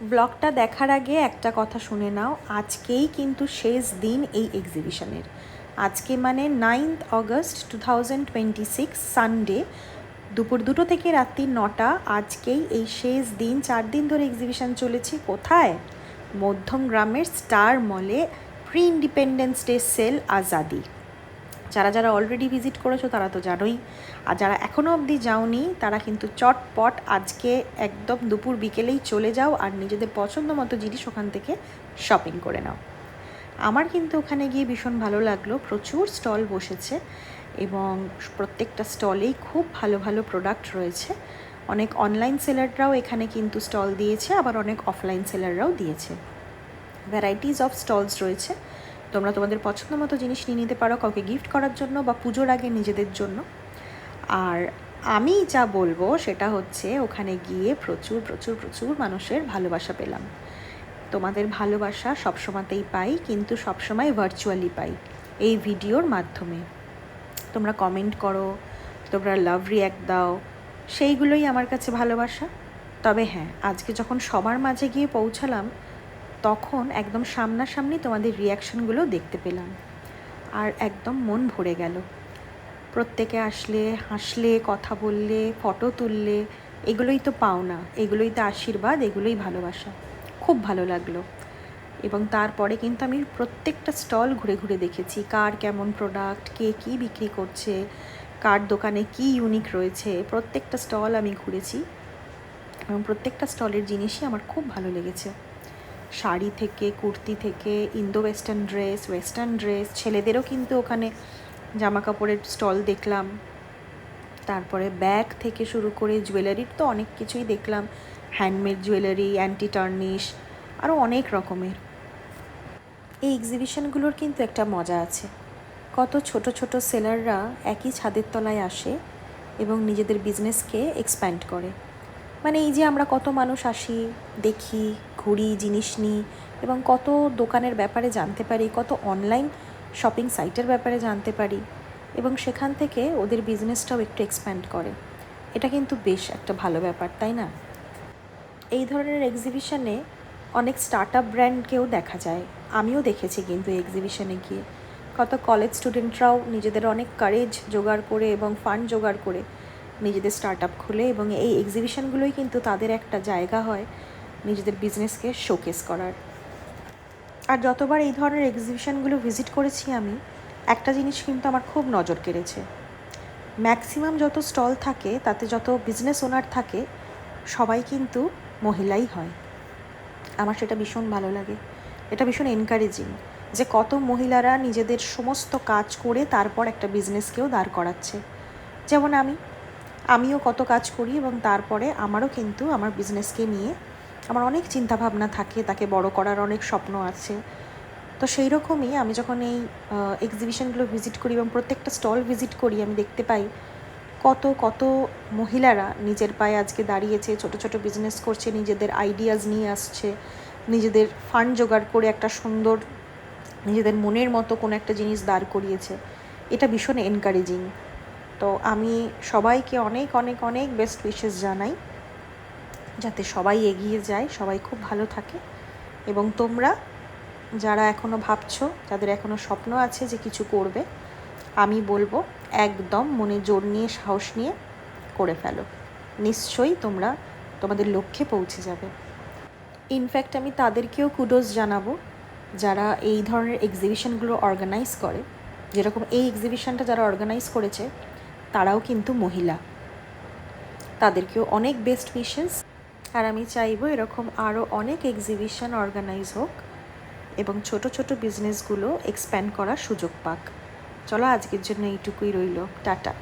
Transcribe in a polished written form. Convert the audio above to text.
ব্লগটা দেখার আগে একটা কথা শুনে নাও, আজকেই কিন্তু শেষ দিন এই এক্সিবিশনের। আজকে মানে 9th August 2026 সানডে দুপুর 2টো থেকে রাত্রি 9টা। আজকেই এই শেষ দিন, 4 দিন ধরে এক্সিবিশন চলেছে। কোথায়? মধ্যম গ্রামের স্টার মলে pre independence day sell Azadi. যারা যারা অলরেডি ভিজিট করেছো তারা তো জানোই, আর যারা এখনও অবধি যাওনি তারা কিন্তু চটপট আজকে একদম দুপুর বিকেলেই চলে যাও আর নিজেদের পছন্দ মতো জিনিস ওখান থেকে শপিং করে নাও। আমার কিন্তু ওখানে গিয়ে ভীষণ ভালো লাগলো। প্রচুর স্টল বসেছে এবং প্রত্যেকটা স্টলেই খুব ভালো ভালো প্রোডাক্ট রয়েছে। অনেক অনলাইন সেলাররাও এখানে কিন্তু স্টল দিয়েছে, আবার অনেক অফলাইন সেলাররাও দিয়েছে। ভ্যারাইটিস অফ স্টলস রয়েছে। তোমরা তোমাদের পছন্দ মতো জিনিস নিয়ে নিতে পারো, কাউকে গিফট করার জন্য বা পুজোর আগে নিজেদের জন্য। আর আমি যা বলবো সেটা হচ্ছে, ওখানে গিয়ে প্রচুর প্রচুর প্রচুর মানুষের ভালোবাসা পেলাম। তোমাদের ভালোবাসা সবসময়তেই পাই, কিন্তু সবসময় ভার্চুয়ালি পাই, এই ভিডিওর মাধ্যমে। তোমরা কমেন্ট করো, তোমরা লাভ রিঅ্যাক্ট দাও, সেইগুলোই আমার কাছে ভালোবাসা। তবে হ্যাঁ, আজকে যখন সবার মাঝে গিয়ে পৌঁছালাম তখন একদম সামনাসামনি তোমাদের রিয়াকশানগুলো দেখতে পেলাম, আর একদম মন ভরে গেল। প্রত্যেকে আসলে, হাসলে, কথা বললে, ফটো তুললে, এগুলোই তো পাওনা, এগুলোই তো আশীর্বাদ, এগুলোই ভালোবাসা। খুব ভালো লাগলো। এবং তারপরে কিন্তু আমি প্রত্যেকটা স্টল ঘুরে ঘুরে দেখেছি, কার কেমন প্রোডাক্ট, কে কী বিক্রি করছে, কার দোকানে কী ইউনিক রয়েছে। প্রত্যেকটা স্টল আমি ঘুরেছি এবং প্রত্যেকটা স্টলের জিনিসই আমার খুব ভালো লেগেছে। শাড়ি থেকে, কুর্তি থেকে, Indo western dress, western dress, ছেলেদেরও কিন্তু ওখানে জামা কাপড়ের স্টল দেখলাম। তারপরে ব্যাগ থেকে শুরু করে জুয়েলারির তো অনেক কিছুই দেখলাম, হ্যান্ডমেড জুয়েলারি, অ্যান্টি টার্নিশ, আরও অনেক রকমের। এই এক্সিবিশনগুলোর কিন্তু একটা মজা আছে। কত ছোট ছোট সেলাররা একই ছাদের তলায় আসে এবং নিজেদের বিজনেসকে এক্সপ্যান্ড করে। মানে এই যে আমরা কত মানুষ আসি, দেখি, ঘুরি, জিনিস নিই এবং কত দোকানের ব্যাপারে জানতে পারি, কত অনলাইন শপিং সাইটের ব্যাপারে জানতে পারি এবং সেখান থেকে ওদের বিজনেসটাও একটু এক্সপ্যান্ড করে। এটা কিন্তু বেশ একটা ভালো ব্যাপার, তাই না? এই ধরনের এক্সিবিশনে অনেক স্টার্ট আপ ব্র্যান্ডকেও দেখা যায়। আমিও দেখেছি কিন্তু এই এক্সিবিশনে গিয়ে কত কলেজ স্টুডেন্টরাও নিজেদের অনেক কারেজ জোগাড় করে এবং ফান্ড জোগাড় করে নিজেদের স্টার্ট আপ খুলে, এবং এই এক্সিবিশনগুলোই কিন্তু তাদের একটা জায়গা হয় নিজেদের বিজনেসকে শোকেস করার। আর যতবার এই ধরনের এক্সিবিশনগুলো ভিজিট করেছি আমি, একটা জিনিস কিন্তু আমার খুব নজর কেড়েছে। ম্যাক্সিমাম যত স্টল থাকে তাতে যত বিজনেস ওনার থাকে সবাই কিন্তু মহিলাই হয়। আমার সেটা ভীষণ ভালো লাগে। এটা ভীষণ এনকারেজিং যে কত মহিলারা নিজেদের সমস্ত কাজ করে তারপর একটা বিজনেসকেও দাঁড় করাচ্ছে। যেমন আমিও কত কাজ করি এবং তারপরে আমারও কিন্তু আমার বিজনেসকে নিয়ে আমার অনেক চিন্তাভাবনা থাকে, তাকে বড় করার অনেক স্বপ্ন আছে। তো সেই রকমই আমি যখন এই এক্সিবিশনগুলো ভিজিট করি এবং প্রত্যেকটা স্টল ভিজিট করি, আমি দেখতে পাই কত কত মহিলারা নিজের পায়ে আজকে দাঁড়িয়েছে, ছোট ছোট বিজনেস করছে, নিজেদের আইডিয়াস নিয়ে আসছে, নিজেদের ফান্ড জোগাড় করে একটা সুন্দর নিজেদের মনের মতো কোনো একটা জিনিস দাঁড় করিয়েছে। এটা ভীষণ এনকারেজিং। তো আমি সবাইকে অনেক অনেক অনেক বেস্ট উইশেস জানাই, যাতে সবাই এগিয়ে যায়, সবাই খুব ভালো থাকে। এবং তোমরা যারা এখনও ভাবছো, যাদের এখনও স্বপ্ন আছে যে কিছু করবে, আমি বলবো একদম মনে জোর নিয়ে, সাহস নিয়ে করে ফেলো। নিশ্চয়ই তোমরা তোমাদের লক্ষ্যে পৌঁছে যাবে। ইনফ্যাক্ট আমি তাদেরকেও কুডোস জানাবো যারা এই ধরনের এক্সিবিশনগুলো অর্গানাইজ করে। যেরকম এই এক্সিবিশনটা যারা অর্গানাইজ করেছে তারাও কিন্তু মহিলা, তাদেরকেও অনেক বেস্ট উইশেস। আর আমি চাইবো এরকম আরও অনেক এক্সিবিশন অর্গানাইজ হোক এবং ছোট ছোট বিজনেসগুলো এক্সপ্যান্ড করার সুযোগ পাক। চলো আজকের জন্য এইটুকুই রইল, টাটা।